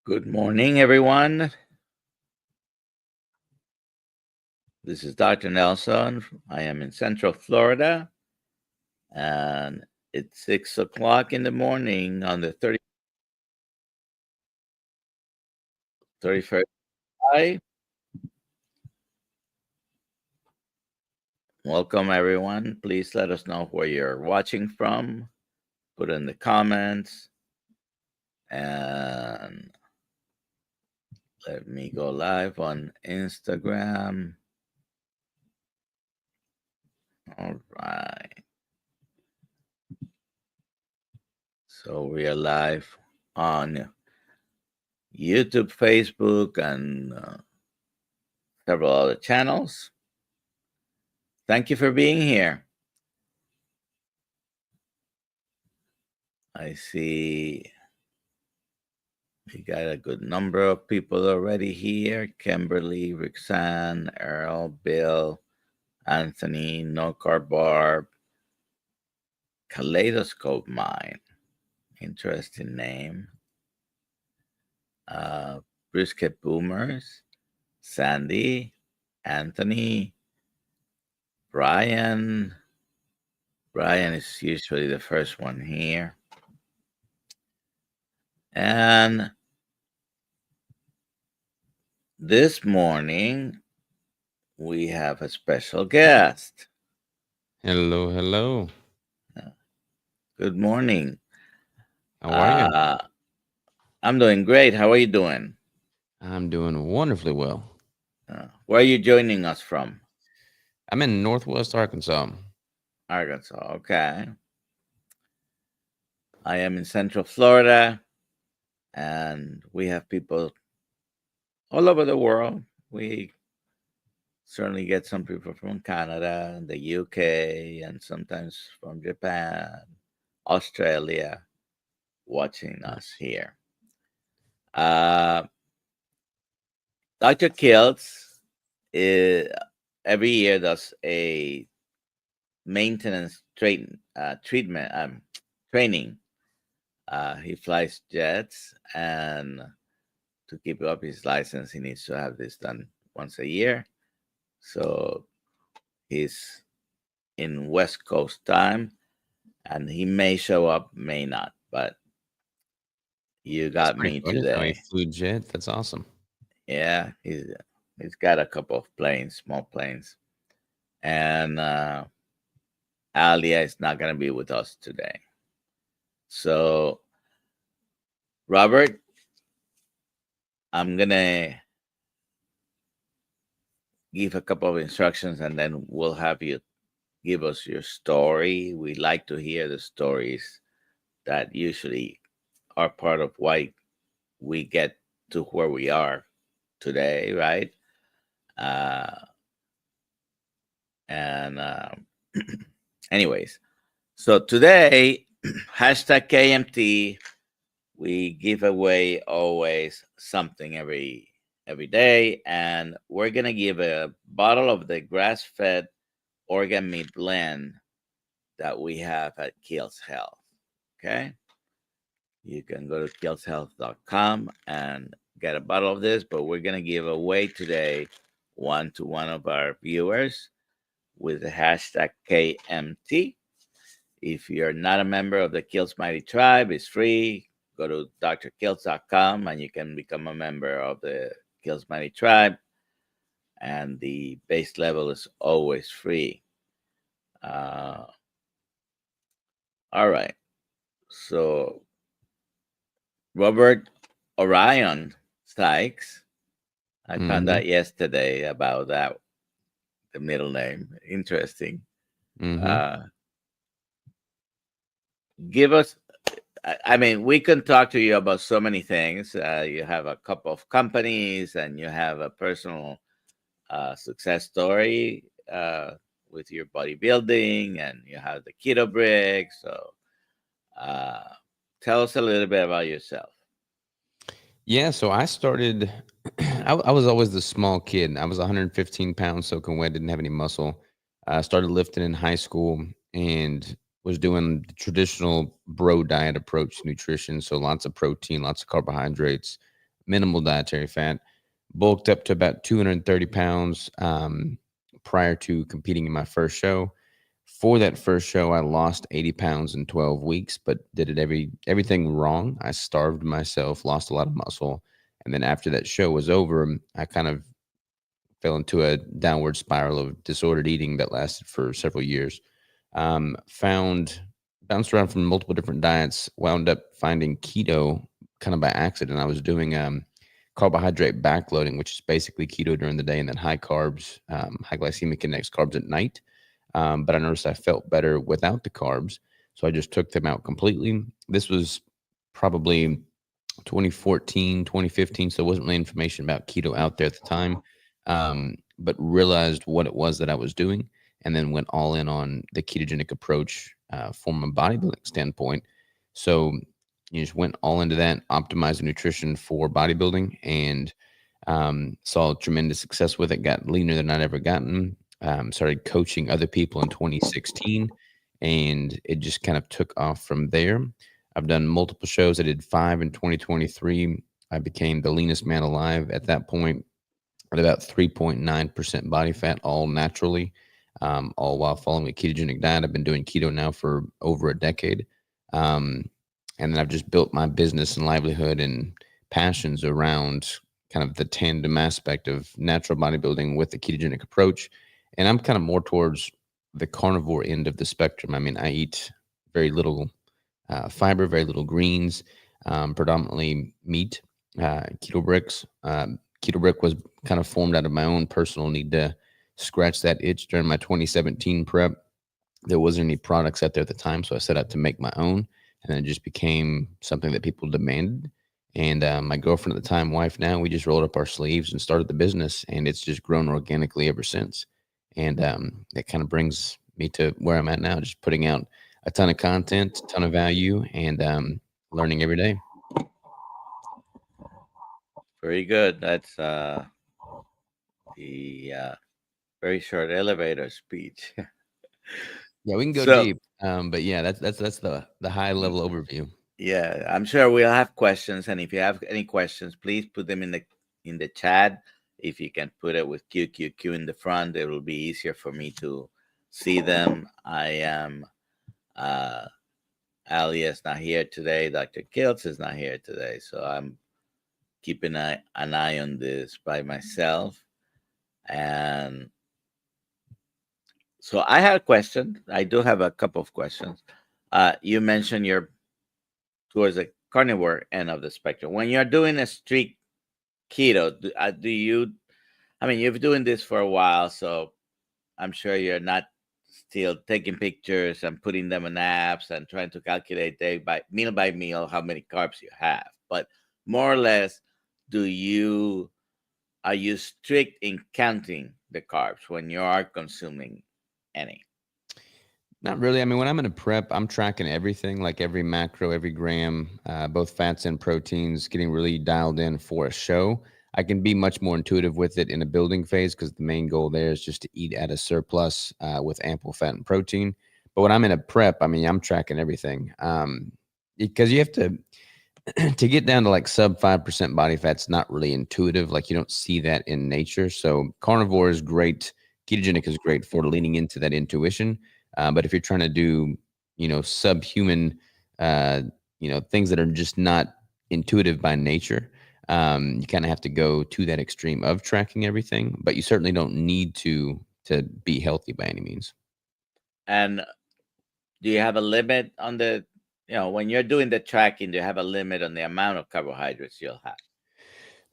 Good morning, everyone. This is Dr. Nelson. I am in Central Florida, and it's 6 o'clock in the morning on the 31st. Hi, welcome, everyone. Please let us know where you're watching from. Put in the comments, and let me go live on Instagram. All right. So we are live on YouTube, Facebook, and several other channels. Thank you for being here. I see we got a good number of people already here. Kimberly, Roxanne, Earl, Bill, Anthony, No Carb Barb, Kaleidoscope Mine. Interesting name. Brisket Boomers, Sandy, Anthony, Brian. Brian is usually the first one here. And this morning, we have a special guest. Hello, hello. Good morning. How are you? I'm doing great. How are you doing? I'm doing wonderfully well. Where are you joining us from? I'm in Northwest Arkansas. Arkansas. Okay. I am in Central Florida, and we have people all over the world. We certainly get some people from Canada, the UK, and sometimes from Japan, Australia, watching us Nice. here. Uh, Dr. Kiltz is, every year does a maintenance treatment training. He flies jets, and to keep up his license, he needs to have this done once a year. So he's in West Coast time, and he may show up, may not. But you That's got pretty me cool. I didn't know he today. flew jet. That's awesome. Yeah, he's got a couple of planes, small planes, and Alia is not going to be with us today. So, Robert, I'm going to give a couple of instructions and then we'll have you give us your story. We like to hear the stories that usually are part of why we get to where we are today, right? Uh, and anyways, so today, hashtag KMT, we give away always something every day, and we're gonna give a bottle of the grass-fed organ meat blend that we have at Kills Health. Okay, you can go to killshealth.com and get a bottle of this, but we're gonna give away today one to one of our viewers with the hashtag KMT. If you're not a member of the Kills Mighty Tribe, it's free. Go to drkills.com and you can become a member of the Kills Mighty Tribe. And the base level is always free. Uh, all right. So, Robert Orion Sykes, I found Mm-hmm. out yesterday about that, the middle name. Interesting. Mm-hmm. Uh, give us I mean, we can talk to you about so many things. You have a couple of companies and you have a personal success story with your bodybuilding, and you have the Keto Brick. So, uh, tell us a little bit about yourself. Yeah, so I started, I was always the small kid. I was 115 pounds soaking wet, didn't have any muscle. I started lifting in high school and was doing the traditional bro diet approach to nutrition. So lots of protein, lots of carbohydrates, minimal dietary fat, bulked up to about 230 pounds prior to competing in my first show. For that first show, I lost 80 pounds in 12 weeks, but did it everything wrong. I starved myself, lost a lot of muscle. And then after that show was over, I kind of fell into a downward spiral of disordered eating that lasted for several years. Bounced around from multiple different diets, wound up finding keto kind of by accident. I was doing carbohydrate backloading, which is basically keto during the day and then high carbs, high glycemic index carbs at night. But I noticed I felt better without the carbs. So I just took them out completely. This was probably 2014, 2015. So there wasn't really information about keto out there at the time, but realized what it was that I was doing and then went all in on the ketogenic approach from a bodybuilding standpoint. So you just went all into that, optimized the nutrition for bodybuilding, and saw tremendous success with it. Got leaner than I'd ever gotten. Started coaching other people in 2016, and it just kind of took off from there. I've done multiple shows. I did 5 in 2023. I became the leanest man alive at that point at about 3.9% body fat, all naturally, all while following a ketogenic diet. I've been doing keto now for over a decade. And then I've just built my business and livelihood and passions around kind of the tandem aspect of natural bodybuilding with the ketogenic approach. And I'm kind of more towards the carnivore end of the spectrum. I mean, I eat very little fiber, very little greens, predominantly meat. Keto Bricks. Keto Brick was kind of formed out of my own personal need to scratch that itch during my 2017 prep. There wasn't any products out there at the time, so I set out to make my own, and then it just became something that people demanded. And my girlfriend at the time, wife now, we just rolled up our sleeves and started the business, and it's just grown organically ever since. And that kind of brings me to where I'm at now, just putting out a ton of content, a ton of value, and learning every day. Very good. That's the very short elevator speech. Yeah, we can go So deep, but yeah, that's the high level overview. yeah, I'm sure we'll have questions, and if you have any questions, please put them in the chat. If you can put it with QQQ in the front, it will be easier for me to see them. I am Ali is not here today. Dr. Kiltz is not here today, so I'm keeping an eye on this by myself. And so I had a question. I do have a couple of questions. You mentioned you're towards the carnivore end of the spectrum. When you're doing a strict keto, do you? I mean, you've been doing this for a while, so I'm sure you're not still taking pictures and putting them in apps and trying to calculate by meal how many carbs you have. But more or less, are you strict in counting the carbs when you are consuming any? Not really. I mean, when I'm in a prep, I'm tracking everything, like every macro, every gram, both fats and proteins, getting really dialed in for a show. I can be much more intuitive with it in a building phase because the main goal there is just to eat at a surplus with ample fat and protein. But when I'm in a prep, I mean, I'm tracking everything because you have to to get down to like sub 5% body fat's not really intuitive. Like you don't see that in nature. So carnivore is great. Ketogenic is great for leaning into that intuition. But if you're trying to do, subhuman, things that are just not intuitive by nature, you kind of have to go to that extreme of tracking everything. But you certainly don't need to be healthy by any means. And do you have a limit on when you're doing the tracking, do you have a limit on the amount of carbohydrates you'll have?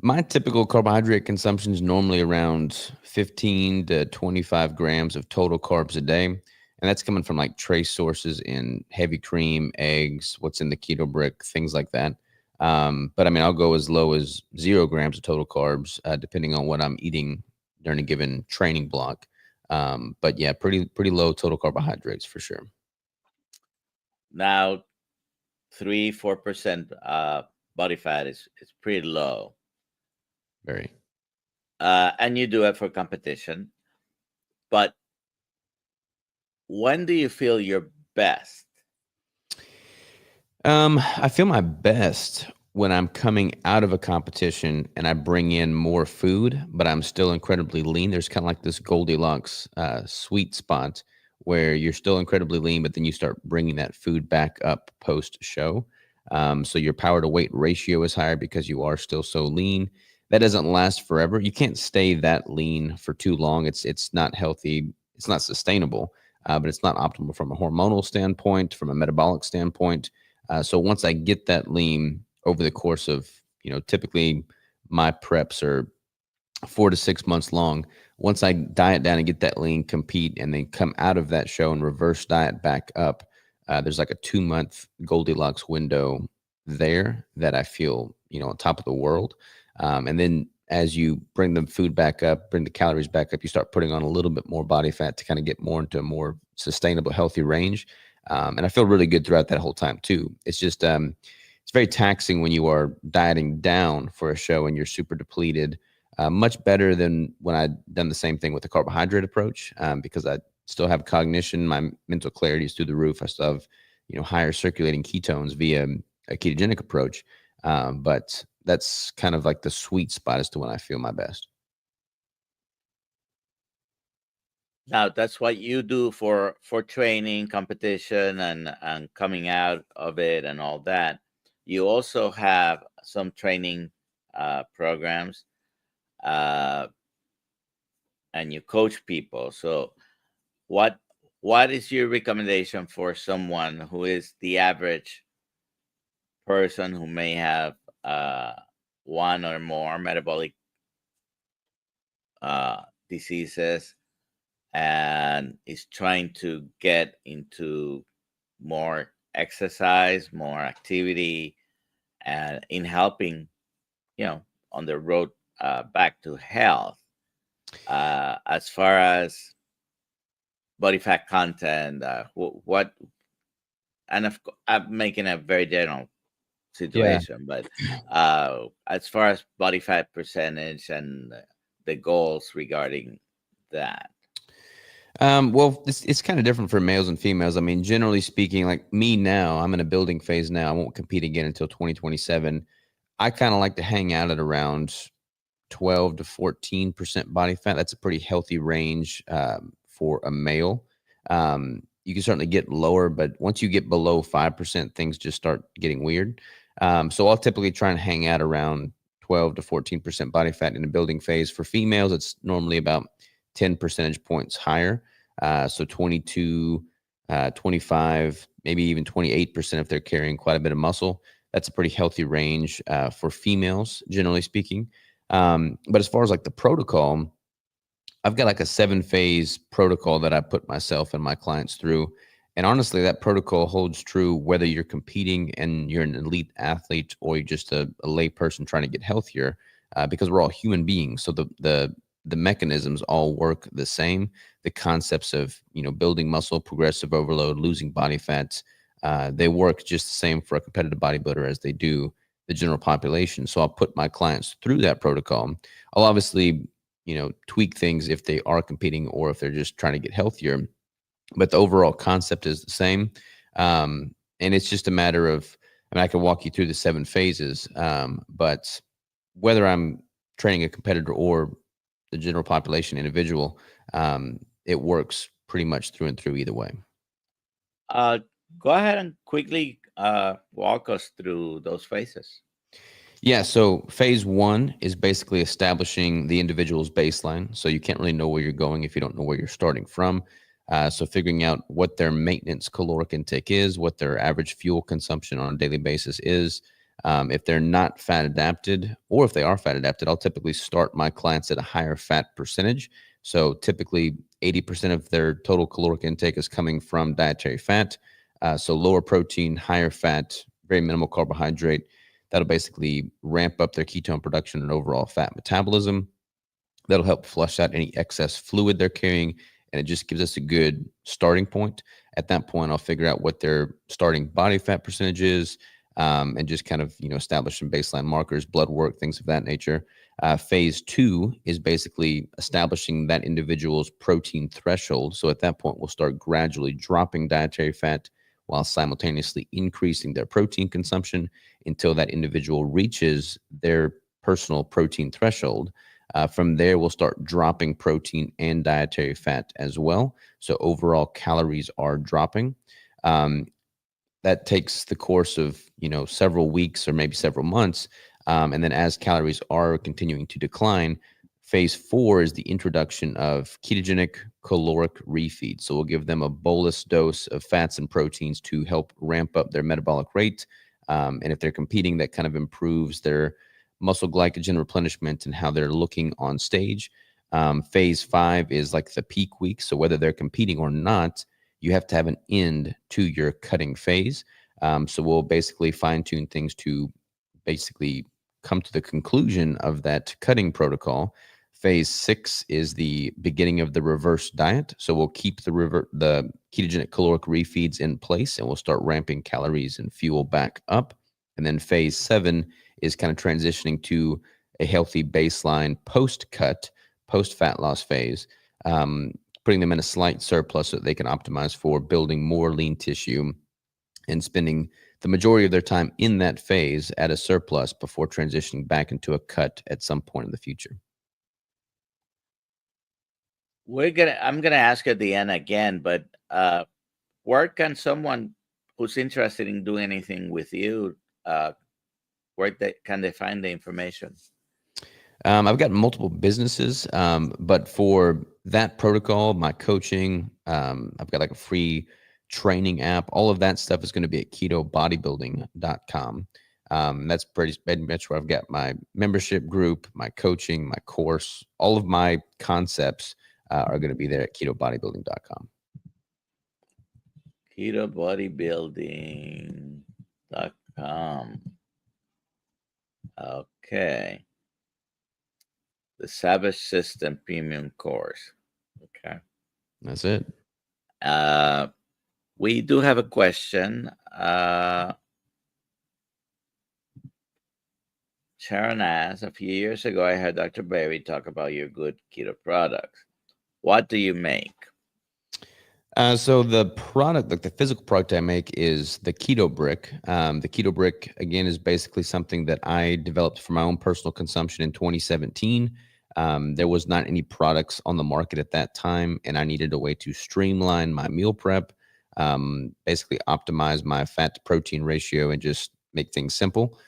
My typical carbohydrate consumption is normally around 15 to 25 grams of total carbs a day. And that's coming from like trace sources in heavy cream, eggs, what's in the keto brick, things like that. But I mean, I'll go as low as 0 grams of total carbs, depending on what I'm eating during a given training block. But yeah, pretty low total carbohydrates for sure. Now, 3-4% body fat is pretty low. Very. And you do it for competition. But when do you feel your best? I feel my best when I'm coming out of a competition and I bring in more food, but I'm still incredibly lean. There's kind of like this Goldilocks sweet spot where you're still incredibly lean, but then you start bringing that food back up post show. So your power to weight ratio is higher because you are still so lean. That doesn't last forever. You can't stay that lean for too long. It's not healthy. It's not sustainable, but it's not optimal from a hormonal standpoint, from a metabolic standpoint. So once I get that lean over the course of, typically my preps are 4 to 6 months long. Once I diet down and get that lean, compete, and then come out of that show and reverse diet back up, there's like a 2 month Goldilocks window there that I feel, on top of the world. And then as you bring the food back up, bring the calories back up, you start putting on a little bit more body fat to kind of get more into a more sustainable, healthy range. And I feel really good throughout that whole time too. It's just, it's very taxing when you are dieting down for a show and you're super depleted. Much better than when I'd done the same thing with the carbohydrate approach, because I still have cognition. My mental clarity is through the roof. I still have, higher circulating ketones via a ketogenic approach. But that's kind of like the sweet spot as to when I feel my best. Now that's what you do for training, competition, and coming out of it and all that. You also have some training programs, and you coach people. So what is your recommendation for someone who is the average person who may have one or more metabolic diseases and is trying to get into more exercise, more activity, and in helping, on the road back to health? As far as body fat content, what, and I'm making a very general situation, but as far as body fat percentage and the goals regarding that. Well, it's kind of different for males and females. I mean, generally speaking, like me now, I'm in a building phase now. I won't compete again until 2027. I kind of like to hang out at around 12 to 14% body fat. That's a pretty healthy range for a male. You can certainly get lower, but once you get below 5%, things just start getting weird. So I'll typically try and hang out around 12 to 14% body fat in the building phase. For females, it's normally about 10 percentage points higher. So 22, 25, maybe even 28% if they're carrying quite a bit of muscle. That's a pretty healthy range for females, generally speaking. But as far as like the protocol, I've got like a 7-phase protocol that I put myself and my clients through. And honestly, that protocol holds true whether you're competing and you're an elite athlete or you're just a lay person trying to get healthier, because we're all human beings. So the mechanisms all work the same. The concepts of, building muscle, progressive overload, losing body fat, they work just the same for a competitive bodybuilder as they do the general population. So I'll put my clients through that protocol. I'll obviously, tweak things if they are competing or if they're just trying to get healthier. But the overall concept is the same. And it's just a matter of, I can walk you through the 7 phases, but whether I'm training a competitor or the general population individual, it works pretty much through and through either way. Go ahead and quickly walk us through those phases. Yeah, so phase 1 is basically establishing the individual's baseline. So you can't really know where you're going if you don't know where you're starting from. So figuring out what their maintenance caloric intake is, what their average fuel consumption on a daily basis is. If they're not fat adapted, or if they are fat adapted, I'll typically start my clients at a higher fat percentage. So typically 80% of their total caloric intake is coming from dietary fat. So lower protein, higher fat, very minimal carbohydrate. That'll basically ramp up their ketone production and overall fat metabolism. That'll help flush out any excess fluid they're carrying, and it just gives us a good starting point. At that point, I'll figure out what their starting body fat percentage is, and just kind of, establish some baseline markers, blood work, things of that nature. Phase 2 is basically establishing that individual's protein threshold. So at that point, we'll start gradually dropping dietary fat. while simultaneously increasing their protein consumption until that individual reaches their personal protein threshold. From there, we'll start dropping protein and dietary fat as well. So overall calories are dropping. That takes the course of, several weeks or maybe several months. And then as calories are continuing to decline, phase 4 is the introduction of ketogenic caloric refeed. So we'll give them a bolus dose of fats and proteins to help ramp up their metabolic rate. And if they're competing, that kind of improves their muscle glycogen replenishment and how they're looking on stage. Phase 5 is like the peak week. So whether they're competing or not, you have to have an end to your cutting phase. So we'll basically fine tune things to basically come to the conclusion of that cutting protocol. Phase 6 is the beginning of the reverse diet. So we'll keep the ketogenic caloric refeeds in place, and we'll start ramping calories and fuel back up. And then phase 7 is kind of transitioning to a healthy baseline post-cut, post-fat loss phase, putting them in a slight surplus so that they can optimize for building more lean tissue and spending the majority of their time in that phase at a surplus before transitioning back into a cut at some point in the future. I'm gonna ask at the end again, but where can someone who's interested in doing anything with you, where can they find the information? I've got multiple businesses, but for that protocol, my coaching, I've got like a free training app. All of that stuff is going to be at ketobodybuilding.com. That's pretty much where I've got my membership group, my coaching, my course. All of my concepts are going to be there at ketobodybuilding.com. Ketobodybuilding.com. Okay. The Savage System Premium Course. Okay. That's it. We do have a question. Sharon asks, a few years ago, I heard Dr. Berry talk about your good keto products. What do you make? So the product, like the physical product I make, is the Keto Brick. The Keto Brick, again, is basically something that I developed for my own personal consumption in 2017. There was not any products on the market at that time, and I needed a way to streamline my meal prep, basically optimize my fat to protein ratio and just make things simple.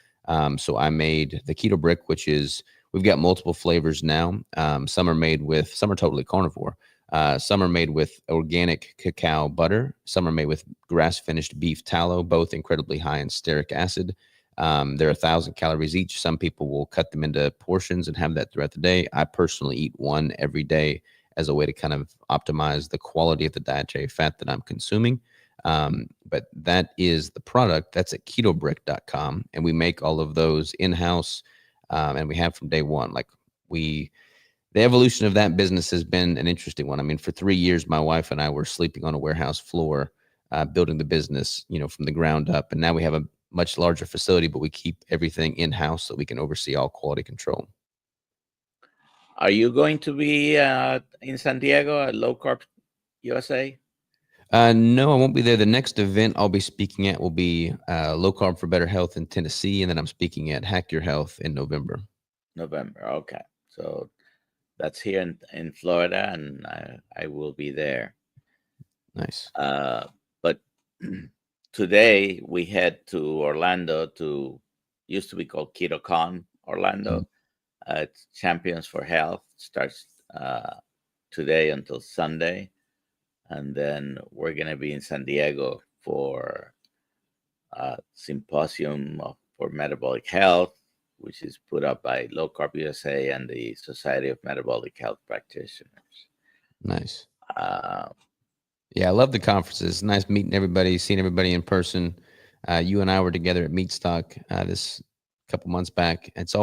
So I made the Keto Brick, which is, we've got multiple flavors now. Some are totally carnivore. Some are made with organic cacao butter. Some are made with grass-finished beef tallow, both incredibly high in stearic acid. They're 1,000 calories each. Some people will cut them into portions and have that throughout the day. I personally eat one every day as a way to kind of optimize the quality of the dietary fat that I'm consuming. But that is the product. That's at ketobrick.com. And we make all of those in-house, and we have from day one. The evolution of that business has been an interesting one. I mean, for 3 years, my wife and I were sleeping on a warehouse floor, building the business, from the ground up. And now we have a much larger facility, but we keep everything in-house so we can oversee all quality control. Are you going to be in San Diego at Low Carb USA? No, I won't be there. The next event I'll be speaking at will be Low Carb for Better Health in Tennessee. And then I'm speaking at Hack Your Health in November. Okay. So that's here in Florida, and I will be there. Nice. But today we head to Orlando used to be called KetoCon Orlando. It's Champions for Health. Starts today until Sunday. And then we're going to be in San Diego for a symposium for metabolic health, which is put up by Low Carb USA and the Society of Metabolic Health Practitioners. Nice. Yeah, I love the conferences. It's nice meeting everybody, seeing everybody in person. You and I were together at Meatstock this couple months back. It's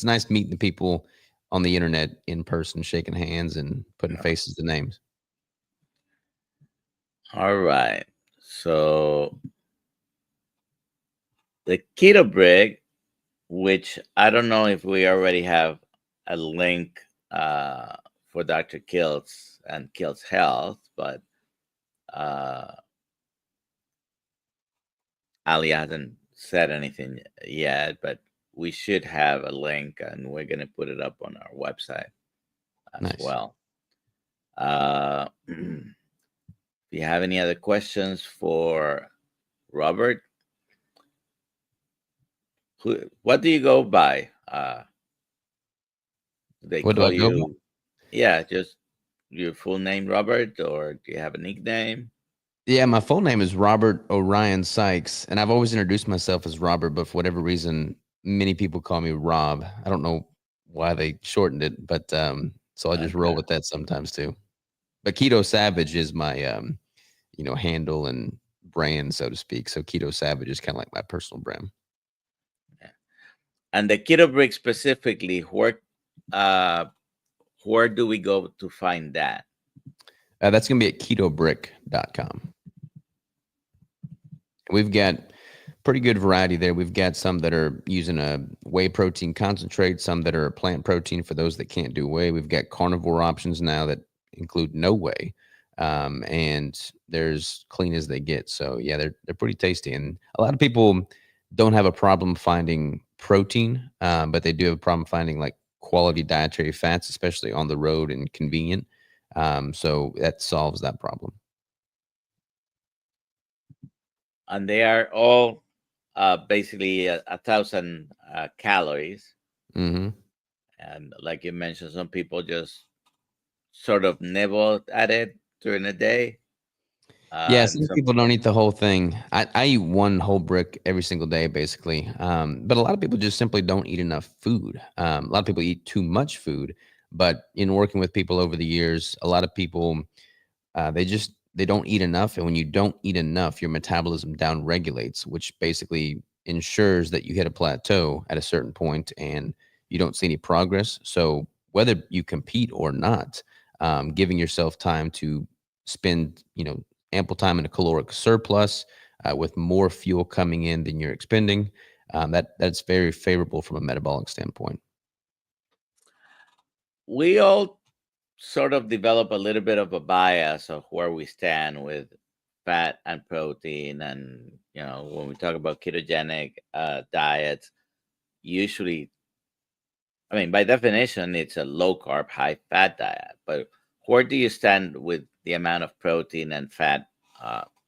nice meeting the people on the internet in person, shaking hands and putting faces to names. All right. So the Keto Brick, which I don't know if we already have a link for Dr. Kiltz and Kiltz Health, but Ali hasn't said anything yet, but we should have a link, and we're going to put it up on our website as Nice. well. If you have any other questions for Robert, what do you go by? They What do call I go by? you, yeah, just your full name, Robert, or do you have a nickname? Yeah, my full name is Robert Orion Sykes, and I've always introduced myself as Robert, but for whatever reason, many people call me Rob. I don't know why they shortened it, but so I just roll Okay. with that sometimes too. But Keto Savage is my handle and brand, so to speak. So Keto Savage is kind of like my personal brand. Yeah. And the Keto Brick specifically, where do we go to find that? That's going to be at ketobrick.com. We've got pretty good variety there. We've got some that are using a whey protein concentrate, some that are plant protein for those that can't do whey. We've got carnivore options now that include no whey, and they're as clean as they get. So yeah, they're pretty tasty, and a lot of people don't have a problem finding protein, but they do have a problem finding like quality dietary fats, especially on the road and convenient. So that solves that problem. And they are all basically 1,000 calories. Mm-hmm. And like you mentioned, some people just sort of nibble at it during the day. Yeah, And some some, people don't eat the whole thing. I eat one whole brick every single day, basically. But a lot of people just simply don't eat enough food. A lot of people eat too much food. But in working with people over the years, a lot of people they don't eat enough, and when you don't eat enough, your metabolism down regulates, which basically ensures that you hit a plateau at a certain point and you don't see any progress. So whether you compete or not, giving yourself time to spend ample time in a caloric surplus with more fuel coming in than you're expending, that's very favorable from a metabolic standpoint. we all sort of develop a little bit of a bias of where we stand with fat and protein. And, when we talk about ketogenic diets, usually, I mean, by definition, it's a low carb, high fat diet. But where do you stand with the amount of protein and fat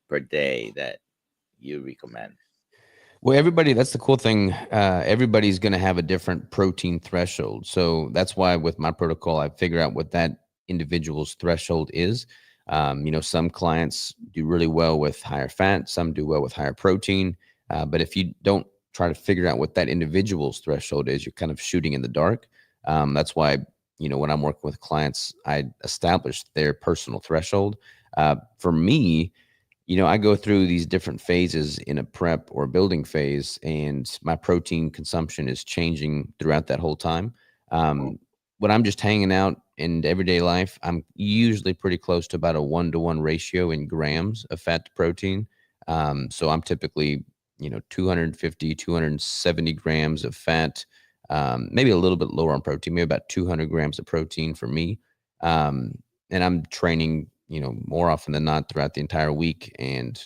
per day that you recommend? Well, that's the cool thing. Everybody's going to have a different protein threshold. So that's why with my protocol, I figure out what that individual's threshold is. Some clients do really well with higher fat, some do well with higher protein. But if you don't try to figure out what that individual's threshold is, you're kind of shooting in the dark. That's why, when I'm working with clients, I establish their personal threshold. For me, I go through these different phases in a prep or building phase, and my protein consumption is changing throughout that whole time. When I'm just hanging out in everyday life, I'm usually pretty close to about a 1-to-1 ratio in grams of fat to protein. So I'm typically, 250, 270 grams of fat, maybe a little bit lower on protein, maybe about 200 grams of protein for me. And I'm training more often than not throughout the entire week. And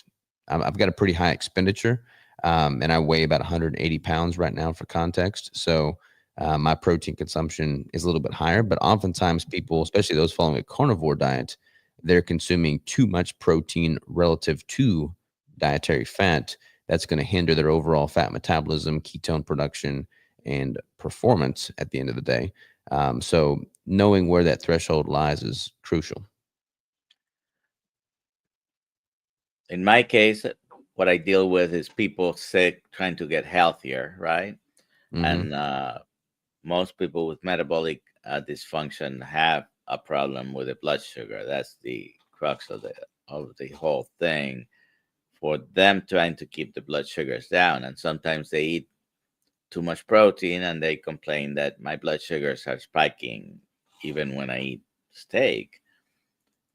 I've got a pretty high expenditure. And I weigh about 180 pounds right now for context. So my protein consumption is a little bit higher, but oftentimes people, especially those following a carnivore diet, they're consuming too much protein relative to dietary fat. That's going to hinder their overall fat metabolism, ketone production, and performance at the end of the day. So knowing where that threshold lies is crucial. In my case, what I deal with is people sick trying to get healthier, right? Mm-hmm. And most people with metabolic dysfunction have a problem with the blood sugar. That's the crux of the whole thing. For them trying to keep the blood sugars down, and sometimes they eat too much protein and they complain that my blood sugars are spiking even when I eat steak.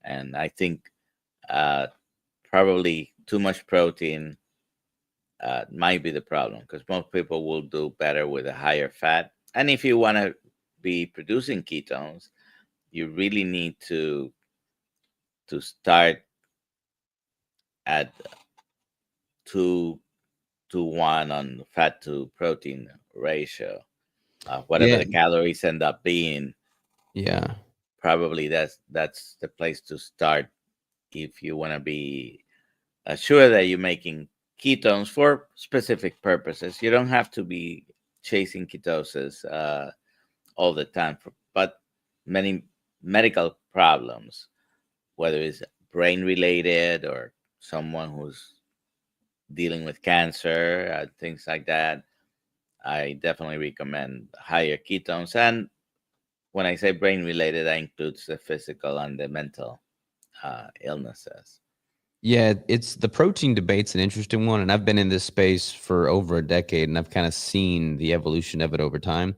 And I think uh, probably too much protein might be the problem, because most people will do better with a higher fat. And if you want to be producing ketones, you really need to start at two to 1 on fat to protein ratio. Whatever Yeah. the calories end up being, Yeah. probably that's the place to start if you want to be sure that you're making ketones for specific purposes. You don't have to be chasing ketosis all the time, but many medical problems, whether it's brain related or someone who's dealing with cancer, things like that, I definitely recommend higher ketones. And when I say brain related, that includes the physical and the mental illnesses. Yeah, it's the protein debate's an interesting one, and I've been in this space for over a decade, and I've kind of seen the evolution of it over time.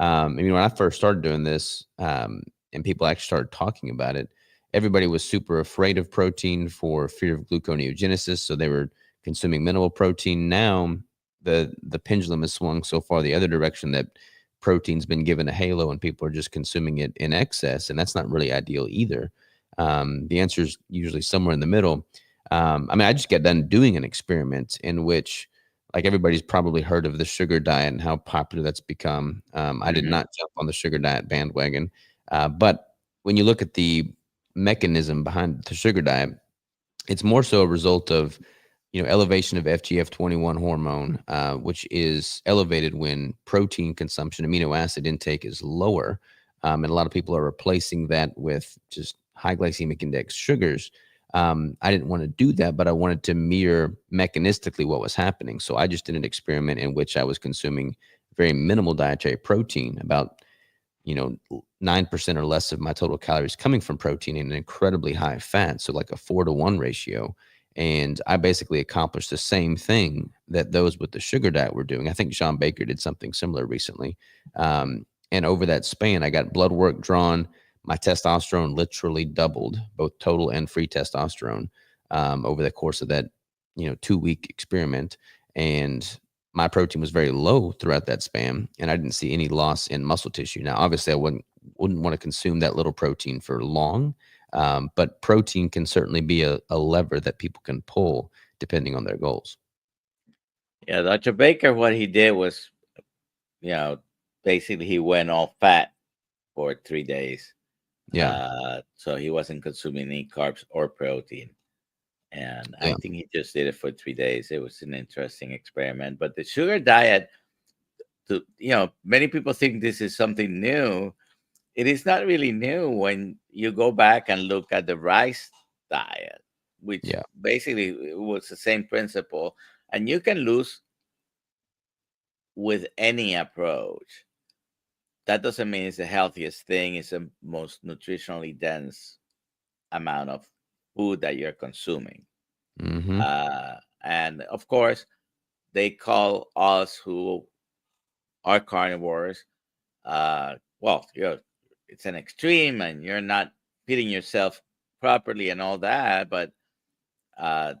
I mean, when I first started doing this, and people actually started talking about it, everybody was super afraid of protein for fear of gluconeogenesis, so they were consuming minimal protein. Now, the pendulum has swung so far the other direction that protein's been given a halo, and people are just consuming it in excess, and that's not really ideal either. The answer is usually somewhere in the middle. I mean, I just got done doing an experiment in which, like, everybody's probably heard of the sugar diet and how popular that's become. I did Hmm. not jump on the sugar diet bandwagon, but when you look at the mechanism behind the sugar diet, it's more so a result of, elevation of FGF21 hormone, which is elevated when protein consumption, amino acid intake is lower. And a lot of people are replacing that with just high glycemic index sugars. I didn't want to do that, but I wanted to mirror mechanistically what was happening. So I just did an experiment in which I was consuming very minimal dietary protein, about 9% or less of my total calories coming from protein and an incredibly high fat. So like a 4-to-1 ratio. And I basically accomplished the same thing that those with the sugar diet were doing. I think Sean Baker did something similar recently. And over that span, I got blood work drawn. My testosterone literally doubled, both total and free testosterone, over the course of that, 2-week experiment. And my protein was very low throughout that span, and I didn't see any loss in muscle tissue. Now, obviously, I wouldn't want to consume that little protein for long, but protein can certainly be a lever that people can pull depending on their goals. Yeah, Dr. Baker, what he did was, you know, basically he went all fat for 3 days. Yeah, So he wasn't consuming any carbs or protein. And I yeah, think he just did it for 3 days. It was an interesting experiment. But the sugar diet, many people think this is something new. It is not really new when you go back and look at the rice diet, which yeah. basically was the same principle. And you can lose with any approach. That doesn't mean it's the healthiest thing, it's the most nutritionally dense amount of food that you're consuming. Hmm. And of course, they call us who are carnivores, well, it's an extreme and you're not feeding yourself properly and all that, but uh,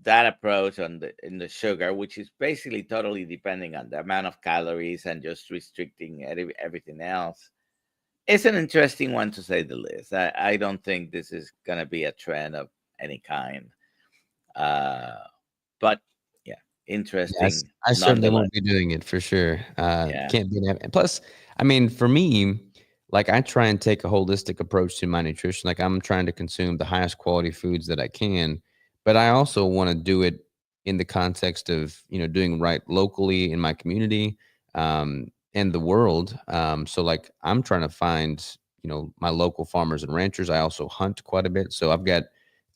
that approach in the sugar, which is basically totally depending on the amount of calories and just restricting everything else, it's an interesting one to say the least. I don't think this is going to be a trend of any kind. Uh, but yeah, Yes, interesting I certainly nonetheless. won't be doing it for sure. Yeah. Can't be that. Plus, I mean, for me, like, I try and take a holistic approach to my nutrition. Like, I'm trying to consume the highest quality foods that I can, but I also want to do it in the context of, doing right locally in my community, and the world. So like, I'm trying to find, my local farmers and ranchers. I also hunt quite a bit. So I've got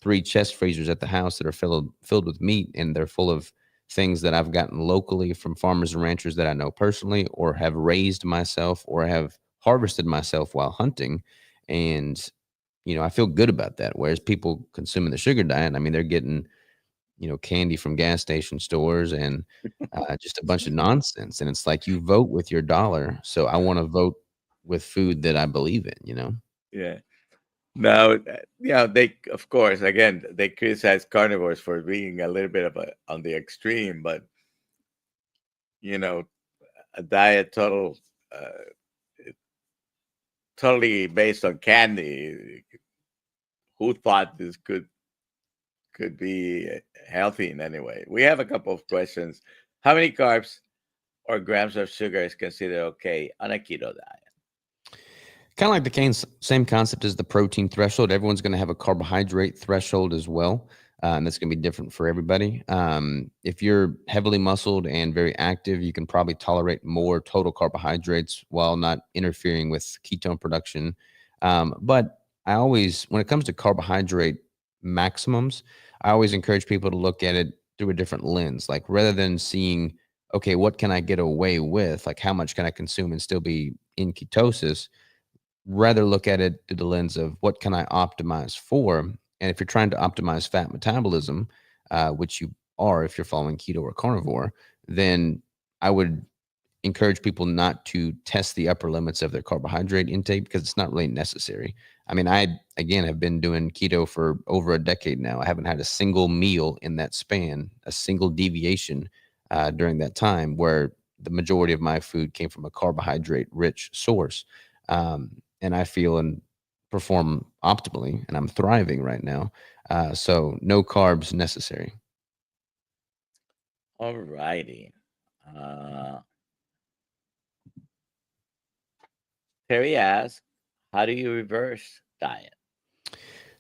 3 chest freezers at the house that are filled with meat, and they're full of things that I've gotten locally from farmers and ranchers that I know personally, or have raised myself, or have harvested myself while hunting. And, I feel good about that. Whereas people consuming the sugar diet, I mean, they're getting, candy from gas station stores and just a bunch of nonsense. And it's like, you vote with your dollar. So I want to vote with food that I believe in. Yeah. Now, they, of course, again, they criticize carnivores for being a little bit of on the extreme, but you know, a diet uh, totally based on candy. Who thought this could could be healthy in any way. We have a couple of questions. How many carbs or grams of sugar is considered okay on a keto diet? Kind of like the same concept as the protein threshold. Everyone's going to have a carbohydrate threshold as well. And that's going to be different for everybody. If you're heavily muscled and very active, you can probably tolerate more total carbohydrates while not interfering with ketone production. But I always, when it comes to carbohydrate maximums, I always encourage people to look at it through a different lens. Like rather than seeing, okay, what can I get away with? Like how much can I consume and still be in ketosis? Rather look at it through the lens of what can I optimize for? And if you're trying to optimize fat metabolism, which you are if you're following keto or carnivore, then I would encourage people not to test the upper limits of their carbohydrate intake because it's not really necessary. I mean, I, again, have been doing keto for over a decade now. I haven't had a single meal in that span, a single deviation during that time where the majority of my food came from a carbohydrate rich source. And I feel and perform optimally, and I'm thriving right now. So no carbs necessary. All righty. Uh, Terry asks, how do you reverse diet?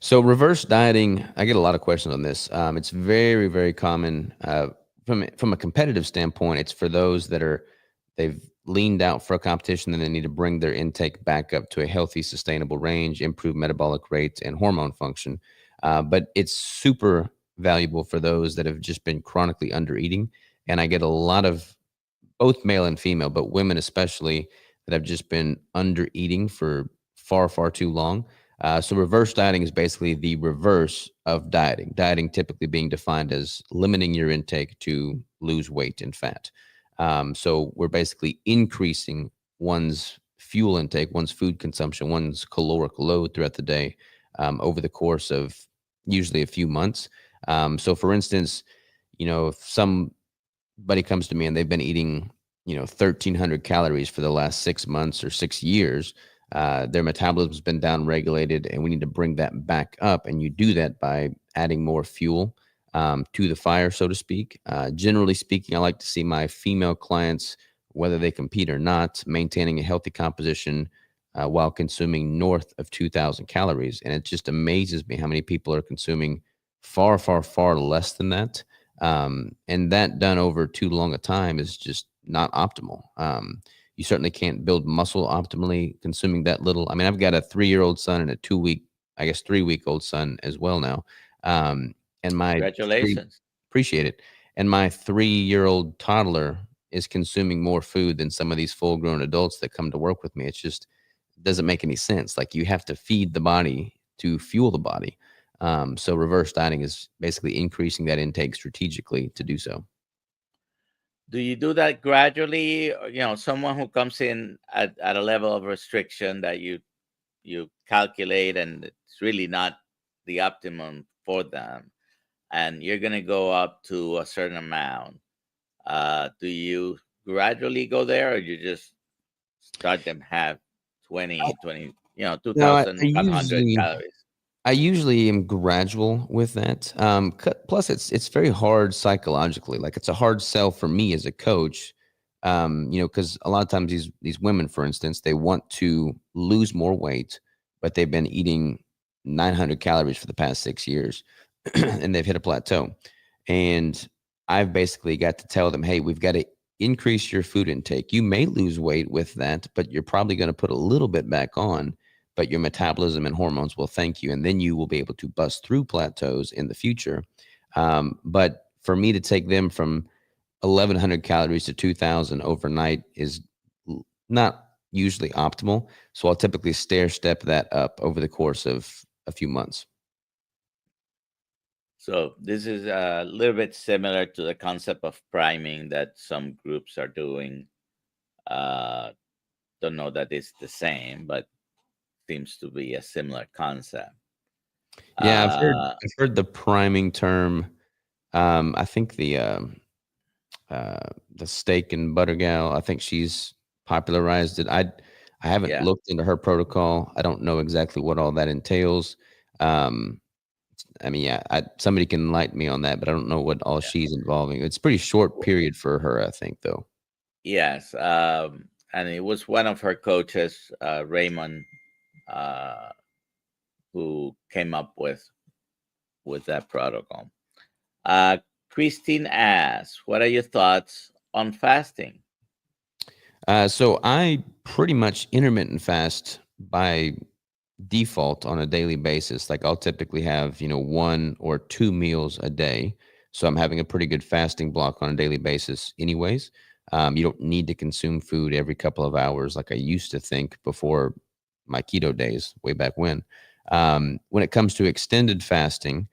So reverse dieting, I get a lot of questions on this. It's very, very common from a competitive standpoint. It's for those that they've leaned out for a competition and they need to bring their intake back up to a healthy, sustainable range, improve metabolic rates and hormone function. But it's super valuable for those that have just been chronically under eating. And I get a lot of both male and female, but women especially that have just been under eating for far, far too long. So reverse dieting is basically the reverse of dieting. Dieting typically being defined as limiting your intake to lose weight and fat. So we're basically increasing one's fuel intake, one's food consumption, one's caloric load throughout the day over the course of usually a few months. So for instance, if somebody comes to me and they've been eating, 1,300 calories for the last 6 months or 6 years, their metabolism's been down regulated and we need to bring that back up. And you do that by adding more fuel to the fire, so to speak. Generally speaking, I like to see my female clients, whether they compete or not, maintaining a healthy composition while consuming north of 2,000 calories. And it just amazes me how many people are consuming far, far, far less than that. And that done over too long a time is just not optimal. You certainly can't build muscle optimally consuming that little. I mean, I've got a 3-year-old son and a 3-week-old son as well now. And Congratulations. appreciate it. And my 3-year-old toddler is consuming more food than some of these full grown adults that come to work with me. It's just doesn't make any sense. Like you have to feed the body to fuel the body. So reverse dieting is basically increasing that intake strategically to do so. Do you do that gradually? Or, someone who comes in at a level of restriction that you calculate and it's really not the optimum for them, and you're going to go up to a certain amount. Do you gradually go there, or you just start them have 20, No, 2,500 calories? I usually am gradual with that. Plus, it's very hard psychologically. Like it's a hard sell for me as a coach. Because a lot of times these women, for instance, they want to lose more weight, but they've been eating 900 calories for the past 6 years, and they've hit a plateau. And I've basically got to tell them, hey, we've got to increase your food intake. You may lose weight with that, but you're probably going to put a little bit back on, but your metabolism and hormones will thank you. And then you will be able to bust through plateaus in the future. But for me to take them from 1,100 calories to 2,000 overnight is not usually optimal. So I'll typically stair step that up over the course of a few months. So this is a little bit similar to the concept of priming that some groups are doing. Don't know that it's the same, but seems to be a similar concept. Yeah, I've heard the priming term. I think the steak and butter gal, I think she's popularized it. I haven't Yeah. looked into her protocol. I don't know exactly what all that entails. I mean, yeah, somebody can enlighten me on that, but I don't know what all she's involving. It's a pretty short period for her, I think, though. Yes, and it was one of her coaches, Raymond, uh, who came up with that protocol. Uh, Christine asks, "What are your thoughts on fasting?" So I pretty much intermittent fast by default on a daily basis. Like I'll typically have, 1 or 2 meals a day. So I'm having a pretty good fasting block on a daily basis, anyways. You don't need to consume food every couple of hours like I used to think before my keto days, way back when it comes to extended fasting,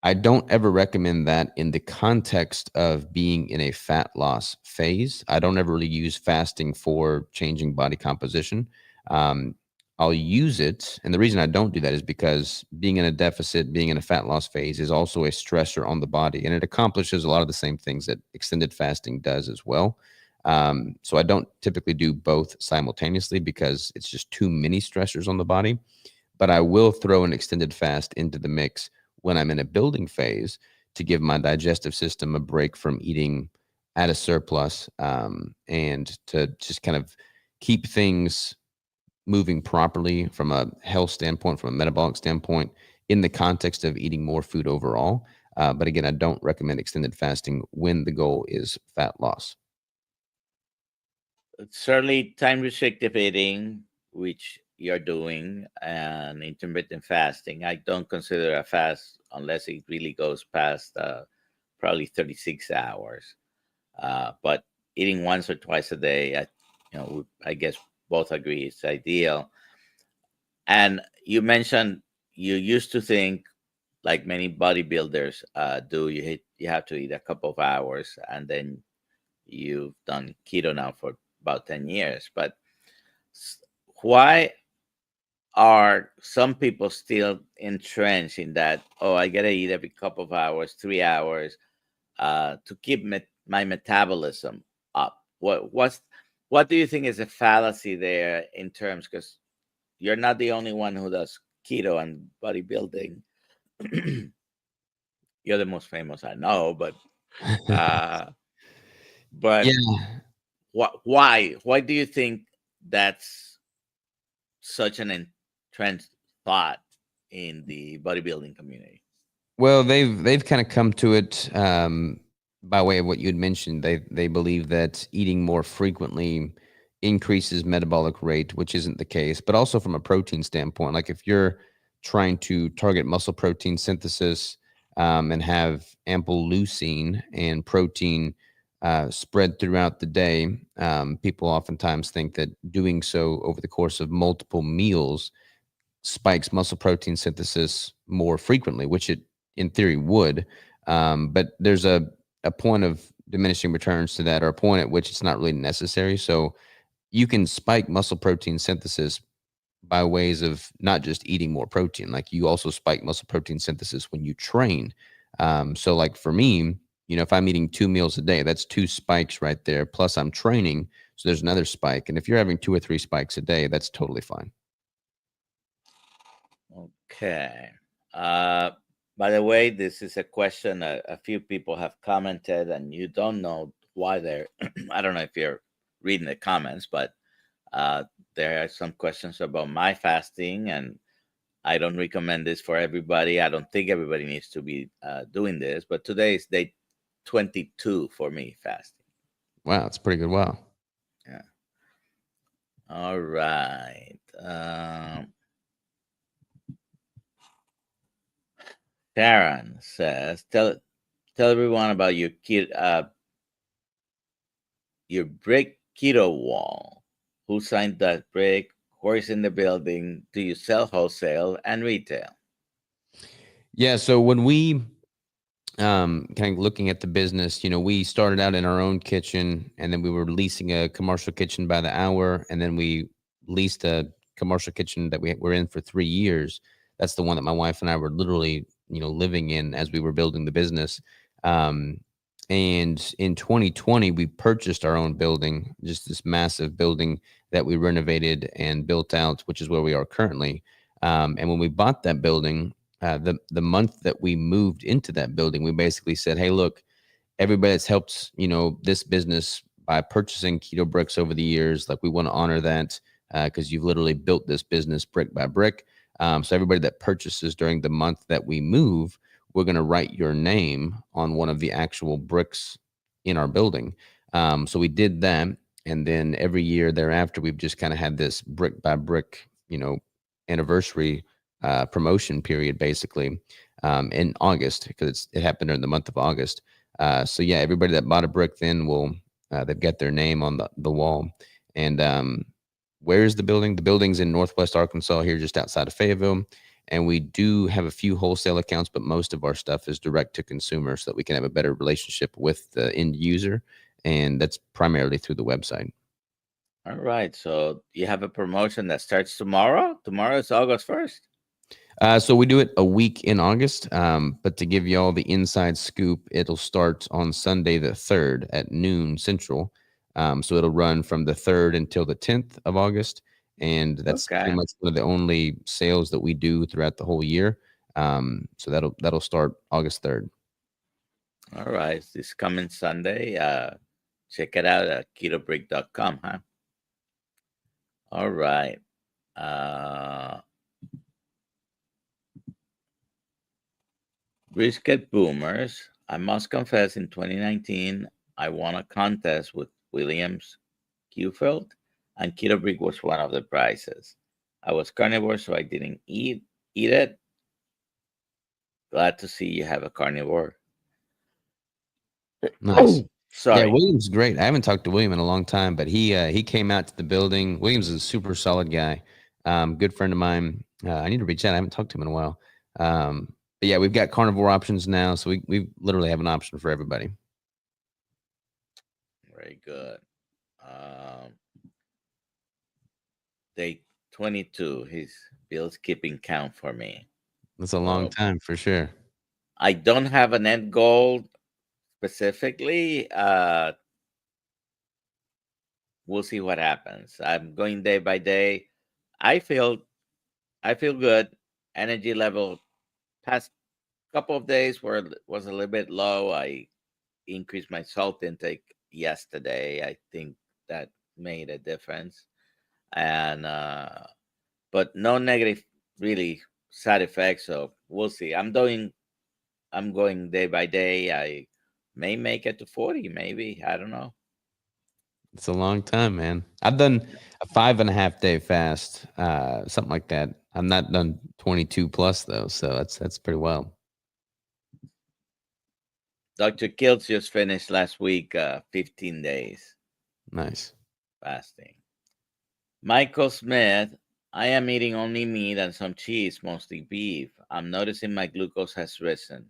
I don't ever recommend that in the context of being in a fat loss phase. I don't ever really use fasting for changing body composition. Um, I'll use it. And the reason I don't do that is because being in a deficit, being in a fat loss phase is also a stressor on the body. And it accomplishes a lot of the same things that extended fasting does as well. So I don't typically do both simultaneously because it's just too many stressors on the body, but I will throw an extended fast into the mix when I'm in a building phase to give my digestive system a break from eating at a surplus, and to just kind of keep things moving properly from a health standpoint, from a metabolic standpoint, in the context of eating more food overall. But again, I don't recommend extended fasting when the goal is fat loss. Certainly, time restrictive eating, which you're doing, and intermittent fasting. I don't consider a fast unless it really goes past probably 36 hours. But eating once or twice a day, I guess both agree it's ideal. And you mentioned you used to think, like many bodybuilders do, you have to eat a couple of hours, and then you've done keto now for about 10 years. But s- why are some people still entrenched in that? Oh, I gotta eat every couple of hours, 3 hours, to keep my metabolism up. What do you think is a fallacy there in terms? Because you're not the only one who does keto and bodybuilding. You're the most famous I know, uh, but Yeah. why do you think that's such an entrenched thought in the bodybuilding community? Well, they've kind of come to it, by way of what you had mentioned. They believe that eating more frequently increases metabolic rate, which isn't the case. But also from a protein standpoint, like if you're trying to target muscle protein synthesis, and have ample leucine and protein spread throughout the day, people oftentimes think that doing so over the course of multiple meals spikes muscle protein synthesis more frequently, which it in theory would. But there's a point of diminishing returns to that, or a point at which it's not really necessary. So you can spike muscle protein synthesis by ways of not just eating more protein. Like you also spike muscle protein synthesis when you train. So like for me, if I'm eating 2 meals a day, that's two spikes right there. Plus I'm training. So there's another spike. And if you're having 2 or 3 spikes a day, that's totally fine. Okay. Uh, by the way, this is a question a few people have commented, and you don't know why they're. I don't know if you're reading the comments, but uh, there are some questions about my fasting, and I don't recommend this for everybody. I don't think everybody needs to be doing this, but today is day 22 for me fasting. Wow, that's pretty good. Wow. Yeah. All right. Sharon says, tell everyone about your brick keto wall. Who signed that brick? Who is in the building? Do you sell wholesale and retail? Yeah. So when we kind of looking at the business, we started out in our own kitchen, and then we were leasing a commercial kitchen by the hour, and then we leased a commercial kitchen that we were in for 3 years. That's the one that my wife and I were literally, living in as we were building the business. Um, and in 2020, we purchased our own building, just this massive building that we renovated and built out, which is where we are currently. And when we bought that building, the month that we moved into that building, we basically said, hey, look, everybody that's helped, this business by purchasing Keto Bricks over the years, like we want to honor that because you've literally built this business brick by brick. So everybody that purchases during the month that we move, we're going to write your name on one of the actual bricks in our building. So we did that. And then every year thereafter, we've just kind of had this brick by brick, anniversary promotion period, basically, in August, because it happened during the month of August. So yeah, everybody that bought a brick then will they've got their name on the wall. And where's the building? The building's in Northwest Arkansas, here just outside of Fayetteville. And we do have a few wholesale accounts, but most of our stuff is direct to consumer so that we can have a better relationship with the end user. And that's primarily through the website. All right. So you have a promotion that starts tomorrow. Tomorrow is August 1st. So we do it a week in August, but to give you all the inside scoop, it'll start on Sunday the 3rd at noon Central. So it'll run from the 3rd until the 10th of August, and that's pretty much one of the only sales that we do throughout the whole year. So that'll start August 3rd. All right. This coming Sunday. Check it out at ketobrick.com, huh? All right. Brisket Boomers. I must confess, in 2019, I won a contest with Williams Qfield, and Keto Brick was one of the prizes. I was carnivore, so I didn't eat it. Glad to see you have a carnivore. Nice. Sorry. Yeah, William's great. I haven't talked to William in a long time, but he came out to the building. William's is a super solid guy. Good friend of mine. I need to reach out. I haven't talked to him in a while. But yeah, we've got carnivore options now, so we literally have an option for everybody. Very good. Day 22. His Bill's keeping count for me. That's a long time for sure. I don't have an end goal specifically. We'll see what happens. I'm going day by day. I feel good. Energy level past couple of days was a little bit low. I increased my salt intake yesterday. I think that made a difference. And but no negative really side effects. So we'll see. I'm going day by day. I may make it to 40, maybe. I don't know. It's a long time, man. I've done a 5.5 day fast, something like that. I'm not done 22 plus though, so that's pretty well. Dr. Kiltz just finished last week, 15 days. Nice. Fasting. Michael Smith, I am eating only meat and some cheese, mostly beef. I'm noticing my glucose has risen,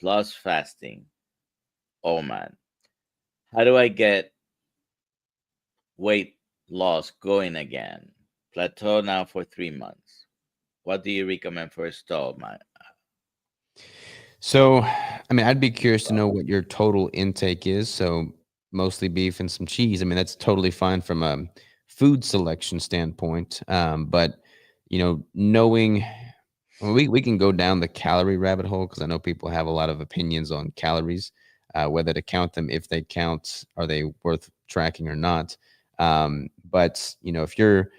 plus fasting. Oh man. How do I get weight loss going again? Plateau now for 3 months. What do you recommend for a stall, man? So, I mean, I'd be curious to know what your total intake is. So, mostly beef and some cheese. I mean, that's totally fine from a food selection standpoint. But, knowing we can go down the calorie rabbit hole because I know people have a lot of opinions on calories, whether to count them, if they count, are they worth tracking or not. But, if you're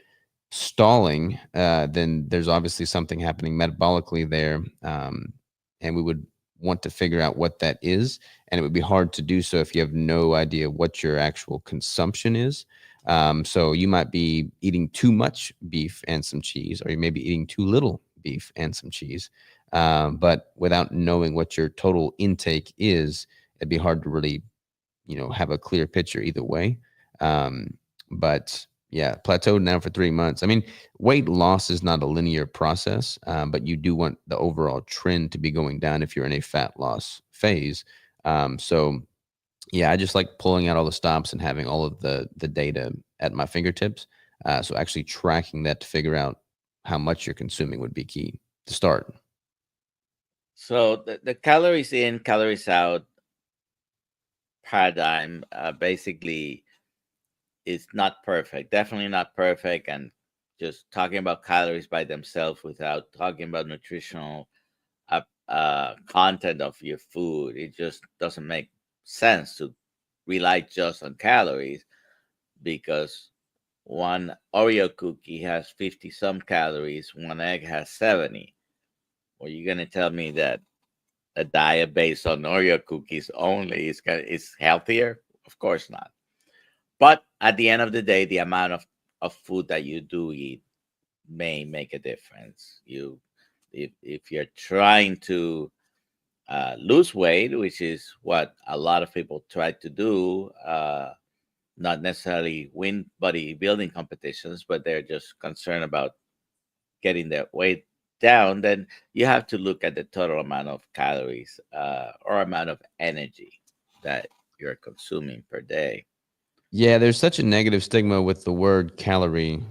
stalling, then there's obviously something happening metabolically there. And we would want to figure out what that is. And it would be hard to do so if you have no idea what your actual consumption is. So you might be eating too much beef and some cheese, or you may be eating too little beef and some cheese. But without knowing what your total intake is, it'd be hard to really, have a clear picture either way. But yeah, plateaued now for 3 months. I mean, weight loss is not a linear process, but you do want the overall trend to be going down if you're in a fat loss phase. So yeah, I just like pulling out all the stops and having all of the data at my fingertips. So actually tracking that to figure out how much you're consuming would be key to start. So the calories in, calories out paradigm basically is not perfect. Definitely not perfect. And just talking about calories by themselves without talking about nutritional content of your food. It just doesn't make sense to rely just on calories, because one Oreo cookie has 50 some calories, one egg has 70. Well, you're going to tell me that a diet based on Oreo cookies only is healthier? Of course not. But at the end of the day, the amount of food that you do eat may make a difference. If you're trying to lose weight, which is what a lot of people try to do, not necessarily win bodybuilding competitions, but they're just concerned about getting their weight down, then you have to look at the total amount of calories or amount of energy that you're consuming per day. Yeah, there's such a negative stigma with the word calorie,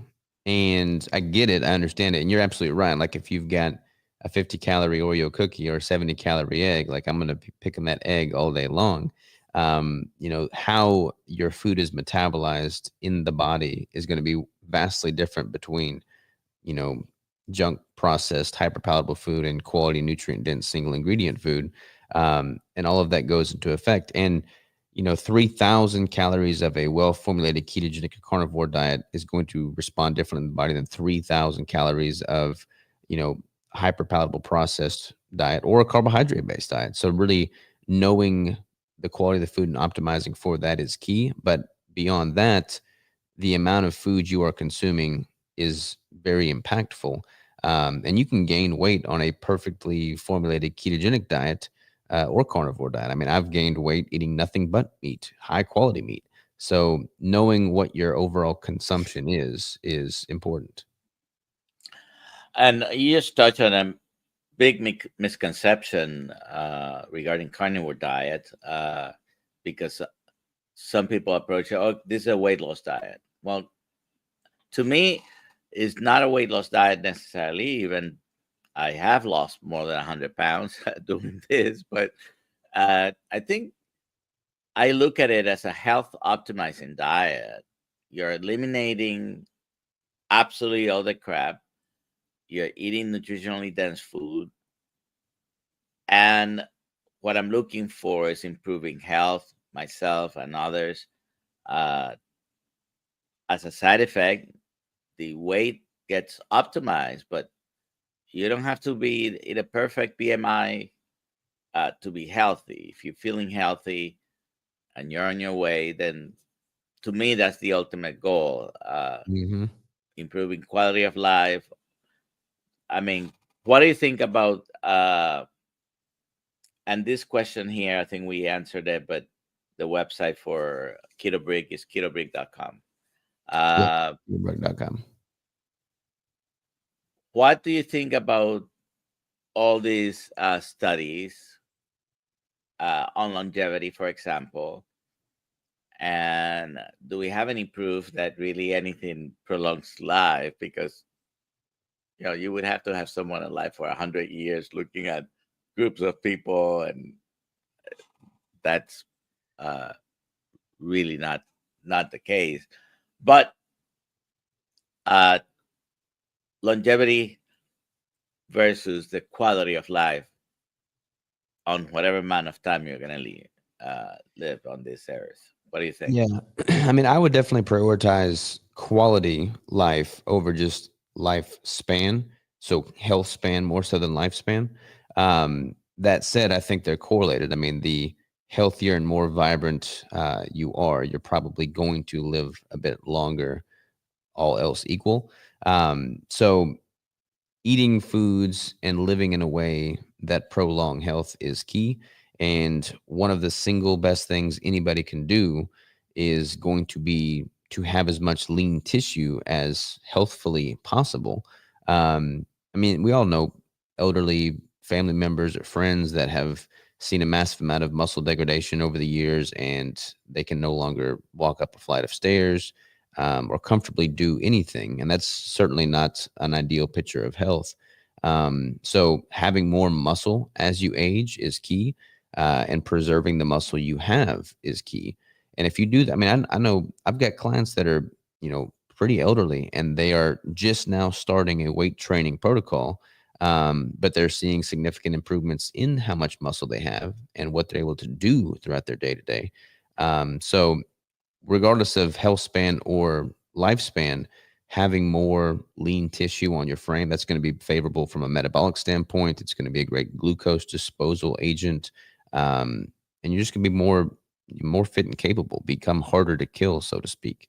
and I get it, I understand it, and you're absolutely right. Like if you've got a 50-calorie Oreo cookie or a 70-calorie egg, like I'm gonna be picking that egg all day long. How your food is metabolized in the body is going to be vastly different between you know, junk processed, hyper palatable food and quality nutrient dense single ingredient food. And all of that goes into effect. And, 3,000 calories of a well formulated ketogenic carnivore diet is going to respond differently in the body than 3,000 calories of, you know, hyper palatable processed diet or a carbohydrate based diet. So, really knowing the quality of the food and optimizing for that is key. But beyond that, the amount of food you are consuming is very impactful. And you can gain weight on a perfectly formulated ketogenic diet or carnivore diet. I mean, I've gained weight eating nothing but meat, high quality meat. So knowing what your overall consumption is important. And you just touched on a big misconception regarding carnivore diet, because some people approach it, oh, this is a weight loss diet. Well, to me, it's not a weight loss diet necessarily. Even I have lost more than 100 pounds doing this, but I think I look at it as a health optimizing diet. You're eliminating absolutely all the crap. You're eating nutritionally dense food. And what I'm looking for is improving health, myself and others. Uh, as a side effect, the weight gets optimized, but you don't have to be in a perfect BMI to be healthy. If you're feeling healthy and you're on your way, then to me, that's the ultimate goal. Hmm. Improving quality of life. I mean, what do you think about, and this question here, I think we answered it, but the website for Keto Brick is ketobrick.com. Yep. Uh, Keto.com. what do you think about all these studies on longevity, for example? And do we have any proof that really anything prolongs life? Because you would have to have someone alive for 100 years, looking at groups of people, and that's uh, really not the case. But uh, longevity versus the quality of life on whatever amount of time you're gonna live on this earth. What do you think? Yeah. I mean, I would definitely prioritize quality life over just lifespan. So health span more so than lifespan. That said, I think they're correlated. I mean, the healthier and more vibrant you are, you're probably going to live a bit longer, all else equal. So eating foods and living in a way that prolong health is key. And one of the single best things anybody can do is going to be to have as much lean tissue as healthfully possible. I mean, we all know elderly family members or friends that have seen a massive amount of muscle degradation over the years, and they can no longer walk up a flight of stairs or comfortably do anything. And that's certainly not an ideal picture of health. So having more muscle as you age is key, and preserving the muscle you have is key. And if you do that, I mean, I know I've got clients that are, pretty elderly and they are just now starting a weight training protocol. but they're seeing significant improvements in how much muscle they have and what they're able to do throughout their day to day. So regardless of health span or lifespan, having more lean tissue on your frame, that's going to be favorable from a metabolic standpoint. It's going to be a great glucose disposal agent. And you're just going to be more fit and capable, become harder to kill, so to speak.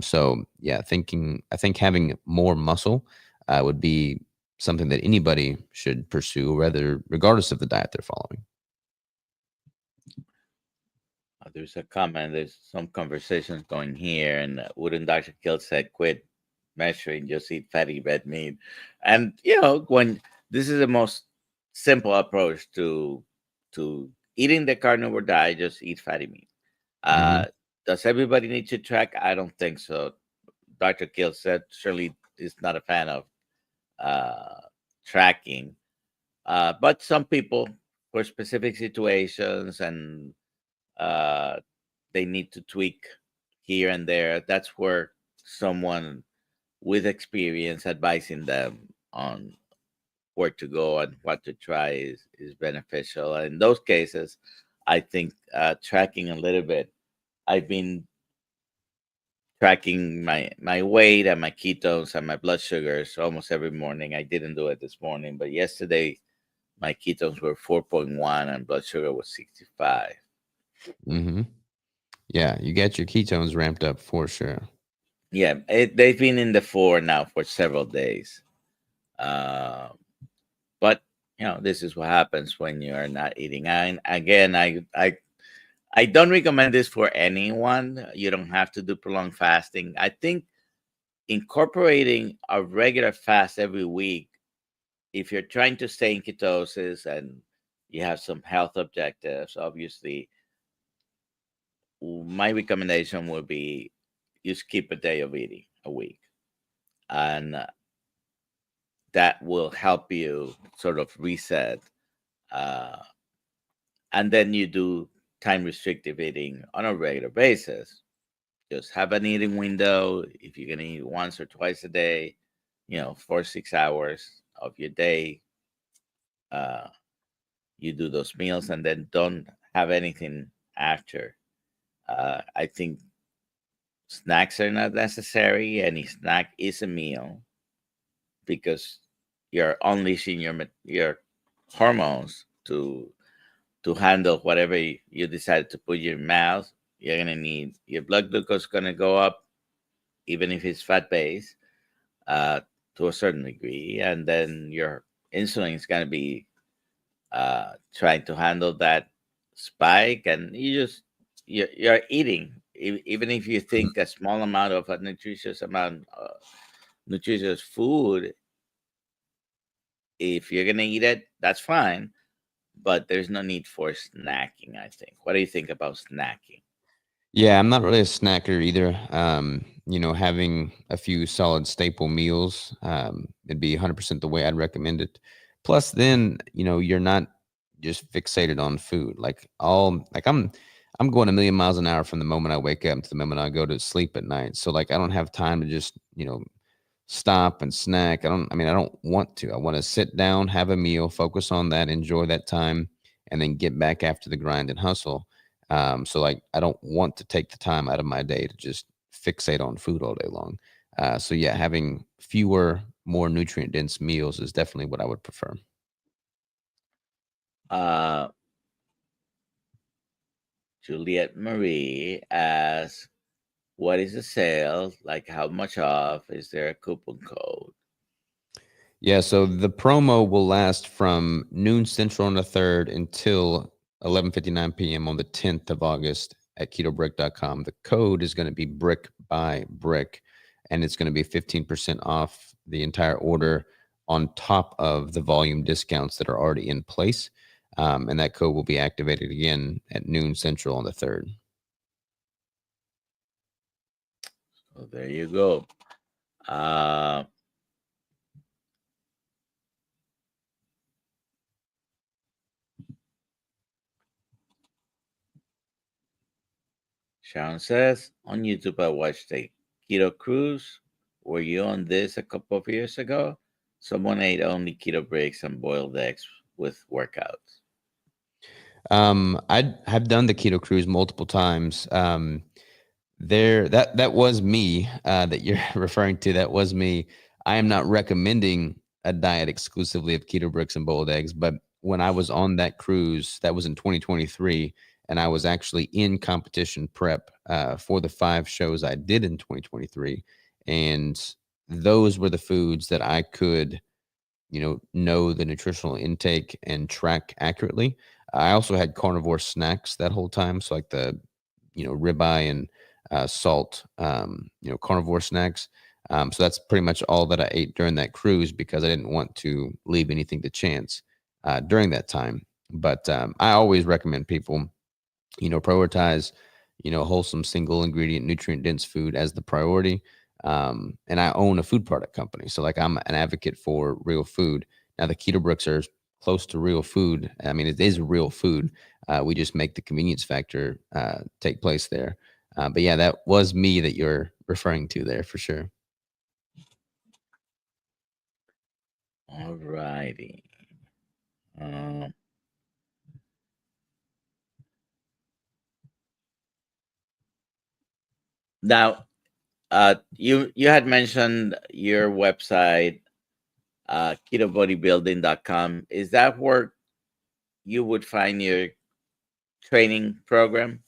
So yeah, I think having more muscle would be something that anybody should pursue, regardless of the diet they're following. There's a comment. There's some conversations going here, and wouldn't Dr. Kill said quit measuring, just eat fatty red meat, and when this is the most simple approach to eating the carnivore diet, just eat fatty meat. Hmm. Uh, does everybody need to track? I don't think so. Dr. Kill said surely is not a fan of uh, tracking, but some people for specific situations and uh, they need to tweak here and there. That's where someone with experience advising them on where to go and what to try is beneficial. And in those cases, I think tracking a little bit. I've been tracking my weight and my ketones and my blood sugars almost every morning. I didn't do it this morning, but yesterday my ketones were 4.1 and blood sugar was 65. Hmm. Yeah, you get your ketones ramped up for sure. Yeah, they've been in the four now for several days. Uh, but this is what happens when you are not eating. And again, I don't recommend this for anyone. You don't have to do prolonged fasting. I think incorporating a regular fast every week, if you're trying to stay in ketosis and you have some health objectives, obviously, my recommendation would be you skip a day of eating a week. And that will help you sort of reset. Uh, and then you do time restrictive eating on a regular basis. Just have an eating window. If you're going to eat once or twice a day, 4 6 hours of your day, uh, you do those meals and then don't have anything after. I think snacks are not necessary. Any snack is a meal because you're unleashing your hormones to handle whatever you decide to put in your mouth. You're gonna need your blood glucose gonna go up, even if it's fat based, uh, to a certain degree, and then your insulin is gonna be trying to handle that spike, and you're eating. Even if you think a small amount of a nutritious food, if you're gonna eat it, that's fine. But there's no need for snacking, I think. What do you think about snacking? Yeah, I'm not really a snacker either. Having a few solid staple meals, it'd be 100% the way I'd recommend it. Plus, then you're not just fixated on food. I'm going a million miles an hour from the moment I wake up to the moment I go to sleep at night. So like I don't have time to just stop and snack. I don't want to. I want to sit down, have a meal, focus on that, enjoy that time, and then get back after the grind and hustle. So like I don't want to take the time out of my day to just fixate on food all day long. So yeah, having fewer, more nutrient dense meals is definitely what I would prefer. Uh, Juliet Marie asks, what is the sale? Like, how much off? Is there a coupon code? Yeah, so the promo will last from noon central on the 3rd until 11:59 p.m. on the 10th of August at ketobrick.com. The code is going to be brick by brick, and it's going to be 15% off the entire order on top of the volume discounts that are already in place. And that code will be activated again at noon central on the 3rd. So there you go. Uh, Sharon says, on YouTube, I watched a keto cruise. Were you on this a couple of years ago? someone ate only keto bricks and boiled eggs with workouts? I have done the keto cruise multiple times. That was me, that you're referring to. That was me. I am not recommending a diet exclusively of keto bricks and boiled eggs, but when I was on that cruise, that was in 2023, and I was actually in competition prep for the 5 shows I did in 2023, and those were the foods that I could, know the nutritional intake and track accurately. I also had carnivore snacks that whole time, so like the, ribeye and salt, carnivore snacks. So that's pretty much all that I ate during that cruise because I didn't want to leave anything to chance during that time. But I always recommend people, prioritize, wholesome, single ingredient, nutrient dense food as the priority. And I own a food product company. So like I'm an advocate for real food. Now the keto bricks are close to real food. I mean, it is real food. We just make the convenience factor take place there. But yeah, that was me that you're referring to there for sure. All righty. Um, now, you had mentioned your website, ketobodybuilding.com. Is that where you would find your training program?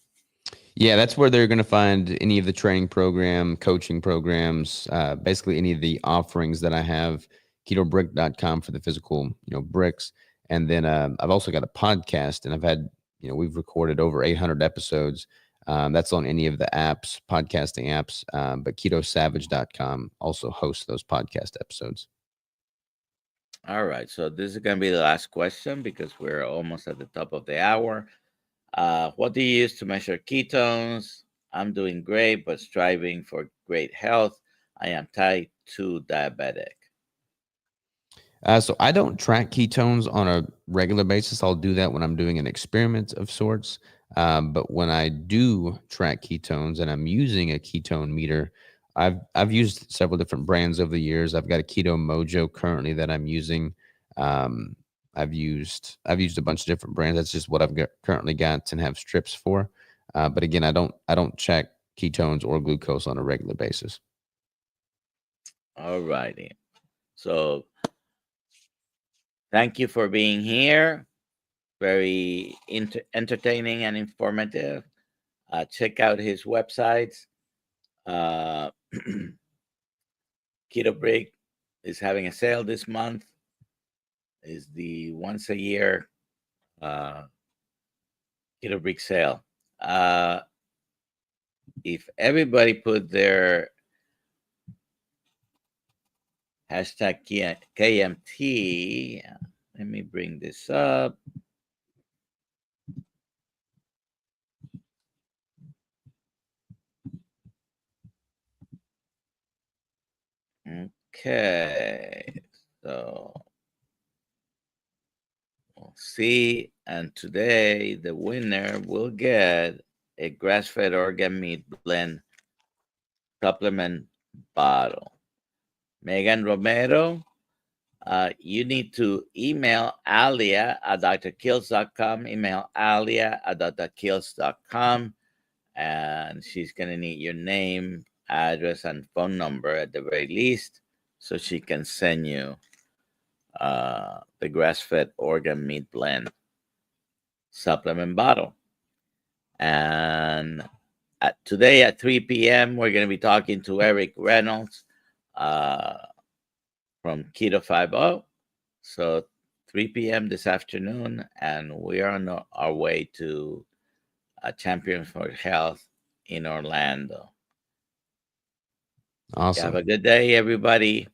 Yeah, that's where they're going to find any of the training program, coaching programs, basically any of the offerings that I have. Ketobrick.com for the physical, bricks. And then I've also got a podcast, and I've had, we've recorded over 800 episodes. That's on any of the apps, podcasting apps. But ketosavage.com also hosts those podcast episodes. All right. So this is going to be the last question because we're almost at the top of the hour. What do you use to measure ketones? I'm doing great, but striving for great health. I am type 2 diabetic. So I don't track ketones on a regular basis. I'll do that when I'm doing an experiment of sorts. But when I do track ketones and I'm using a ketone meter, I've used several different brands over the years. I've got a Keto Mojo currently that I'm using. I've used a bunch of different brands. That's just what currently got and have strips for. But again, I don't check ketones or glucose on a regular basis. All righty. So thank you for being here. Very entertaining and informative. Check out his websites. Keto Brick is having a sale this month. Is the once a year Keto Brick sale. If everybody put their hashtag KMT, let me bring this up. Okay, so we'll see. And today, the winner will get a grass-fed organ meat blend supplement bottle. Megan Romero, you need to email Alia at drkills.com. Email Alia at drkills.com. And she's going to need your name, address, and phone number at the very least so she can send you the grass-fed organ meat blend supplement bottle. And today at 3 p.m., we're going to be talking to Eric Reynolds from Keto 50. So 3 p.m. this afternoon, and we are on our way to Champions for Health in Orlando. Awesome. Have a good day, everybody.